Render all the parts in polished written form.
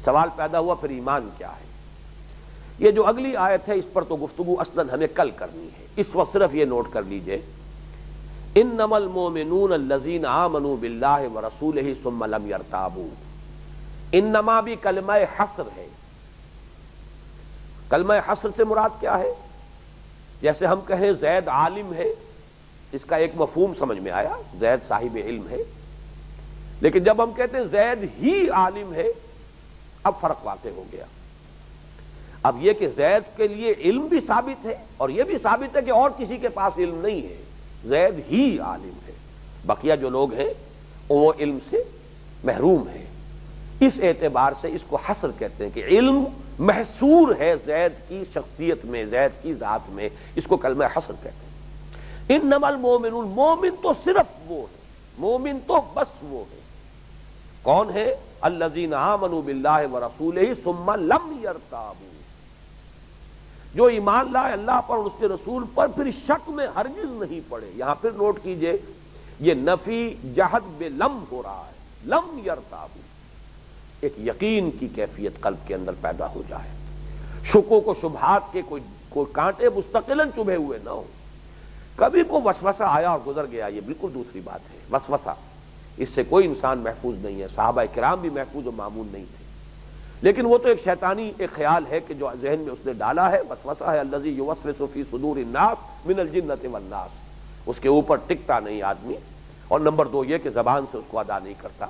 سوال پیدا ہوا پھر ایمان کیا ہے؟ یہ جو اگلی آیت ہے اس پر تو گفتگو اصلاً ہمیں کل کرنی ہے، اس وقت صرف یہ نوٹ کر لیجئے، انما المؤمنون الذین آمنوا باللہ ورسولہ ثم لم یرتابوا۔ انما بھی کلمہ حصر ہے۔ کلمہ حصر سے مراد کیا ہے؟ جیسے ہم کہیں زید عالم ہے، اس کا ایک مفہوم سمجھ میں آیا، زید صاحب علم ہے، لیکن جب ہم کہتے ہیں زید ہی عالم ہے، اب فرق واقع ہو گیا۔ اب یہ کہ زید کے لیے علم بھی ثابت ہے اور یہ بھی ثابت ہے کہ اور کسی کے پاس علم نہیں ہے، زید ہی عالم ہے، بقیہ جو لوگ ہیں وہ علم سے محروم ہیں۔ اس اعتبار سے اس کو حصر کہتے ہیں کہ علم محصور ہے زید کی شخصیت میں، زید کی ذات میں، اس کو کلمہ حصر کہتے ہیں۔ انما المؤمنون، مومن تو صرف وہ ہے، مومن تو بس وہ ہے، کون ہے؟ الذین آمنوا باللہ ورسولہ ثم لم یرتابوا، جو ایمان لائے اللہ پر اور اس کے رسول پر پھر شک میں ہرگز نہیں پڑے۔ یہاں پھر نوٹ کیجئے، یہ نفی جہد بے لم ہو رہا ہے، لم یرتابوا، ایک یقین کی کیفیت قلب کے اندر پیدا ہو جائے، شکوک و شبہات کے کوئی کانٹے مستقلاً چبھے ہوئے نہ ہو۔ کبھی کو وسوسہ آیا اور گزر گیا، یہ بالکل دوسری بات ہے، وسوسہ، اس سے کوئی انسان محفوظ نہیں ہے، صحابہ کرام بھی محفوظ و معمون نہیں تھے، لیکن وہ تو ایک شیطانی ایک خیال ہے کہ جو ذہن میں اس نے ڈالا ہے، وسوسہ ہے الذی یوسوس فی صدور الناس من الجنۃ والناس، اس کے اوپر ٹکتا نہیں آدمی، اور نمبر دو یہ کہ زبان سے اس کو ادا نہیں کرتا،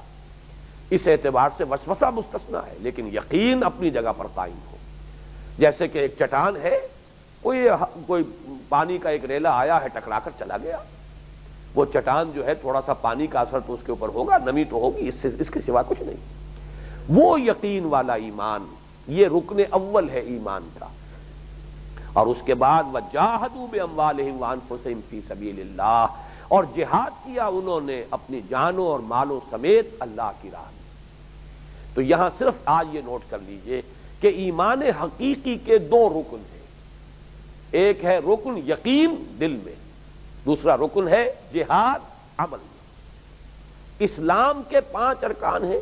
اس اعتبار سے وسوسہ مستثنیٰ ہے، لیکن یقین اپنی جگہ پر قائم ہو۔ جیسے کہ ایک چٹان ہے، کوئی پانی کا ایک ریلا آیا ہے، ٹکرا کر چلا گیا، وہ چٹان جو ہے تھوڑا سا پانی کا اثر تو اس کے اوپر ہوگا، نمی تو ہوگی، اس کے سوا کچھ نہیں۔ وہ یقین والا ایمان، یہ رکن اول ہے ایمان کا۔ اور اس کے بعد وَجَاهَدُوا بِأَمْوَالِهِمْ وَأَنفُسِهِمْ فِي سَبِيلِ اللَّهِ، اور جہاد کیا انہوں نے اپنی جانوں اور مالوں سمیت اللہ کی راہ میں۔ تو یہاں صرف آج یہ نوٹ کر لیجئے کہ ایمان حقیقی کے دو رکن ہیں، ایک ہے رکن یقین دل میں، دوسرا رکن ہے جہاد عمل میں۔ اسلام کے 5 ارکان ہیں،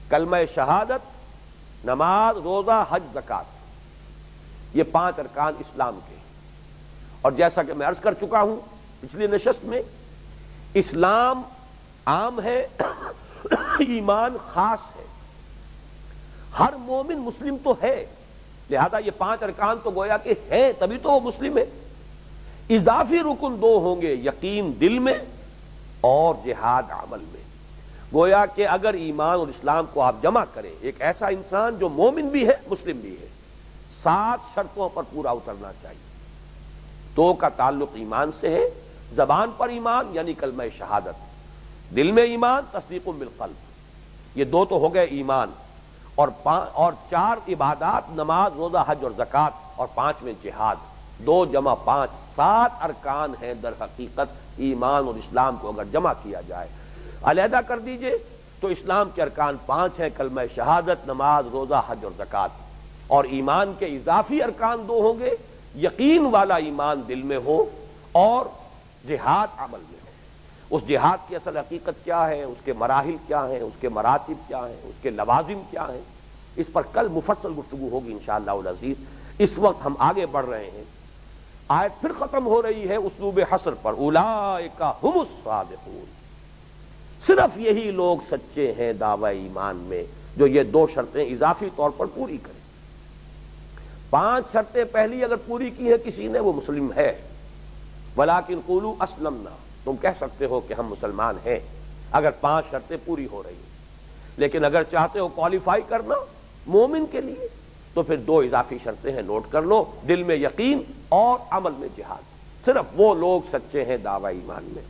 کلمہ شہادت، نماز، روزہ، حج، زکوٰۃ، یہ 5 ارکان اسلام کے ہیں۔ اور جیسا کہ میں عرض کر چکا ہوں پچھلی نشست میں، اسلام عام ہے، ایمان خاص ہے۔ ہر مومن مسلم تو ہے، لہذا یہ 5 ارکان تو گویا کہ ہیں، تبھی تو وہ مسلم ہے۔ اضافی رکن 2 ہوں گے، یقین دل میں اور جہاد عمل میں۔ گویا کہ اگر ایمان اور اسلام کو آپ جمع کریں، ایک ایسا انسان جو مومن بھی ہے مسلم بھی ہے، 7 شرطوں پر پورا اترنا چاہیے۔ 2 کا تعلق ایمان سے ہے، زبان پر ایمان یعنی کلمہ شہادت، دل میں ایمان تصدیق بالقلب، یہ 2 تو ہو گئے ایمان، اور 4 عبادات، نماز، روزہ، حج اور زکوٰۃ، اور 5 میں جہاد، 2 جمع 5، 7 ارکان ہیں در حقیقت ایمان اور اسلام کو اگر جمع کیا جائے۔ علیحدہ کر دیجئے تو اسلام کے ارکان 5 ہیں، کلمہ شہادت، نماز، روزہ، حج اور زکوٰۃ، اور ایمان کے اضافی ارکان 2 ہوں گے، یقین والا ایمان دل میں ہو اور جہاد عمل میں ہو۔ اس جہاد کی اصل حقیقت کیا ہے، اس کے مراحل کیا ہیں، اس کے مراتب کیا ہیں، اس کے لوازم کیا ہیں، اس پر کل مفصل گفتگو ہوگی انشاءاللہ العزیز۔ اس وقت ہم آگے بڑھ رہے ہیں، آیت پھر ختم ہو رہی ہے اسلوب حصر پر، اولئک ھم الصادقون، صرف یہی لوگ سچے ہیں دعوی ایمان میں جو یہ 2 شرطیں اضافی طور پر پوری کریں۔ 5 شرطیں پہلی اگر پوری کی ہے کسی نے، وہ مسلم ہے۔ ولیکن قولوا اسلمنا، تم کہہ سکتے ہو کہ ہم مسلمان ہیں اگر 5 شرطیں پوری ہو رہی ہیں، لیکن اگر چاہتے ہو کوالیفائی کرنا مومن کے لیے تو پھر 2 اضافی شرطیں ہیں، نوٹ کر لو، دل میں یقین اور عمل میں جہاد۔ صرف وہ لوگ سچے ہیں دعوی ایمان میں۔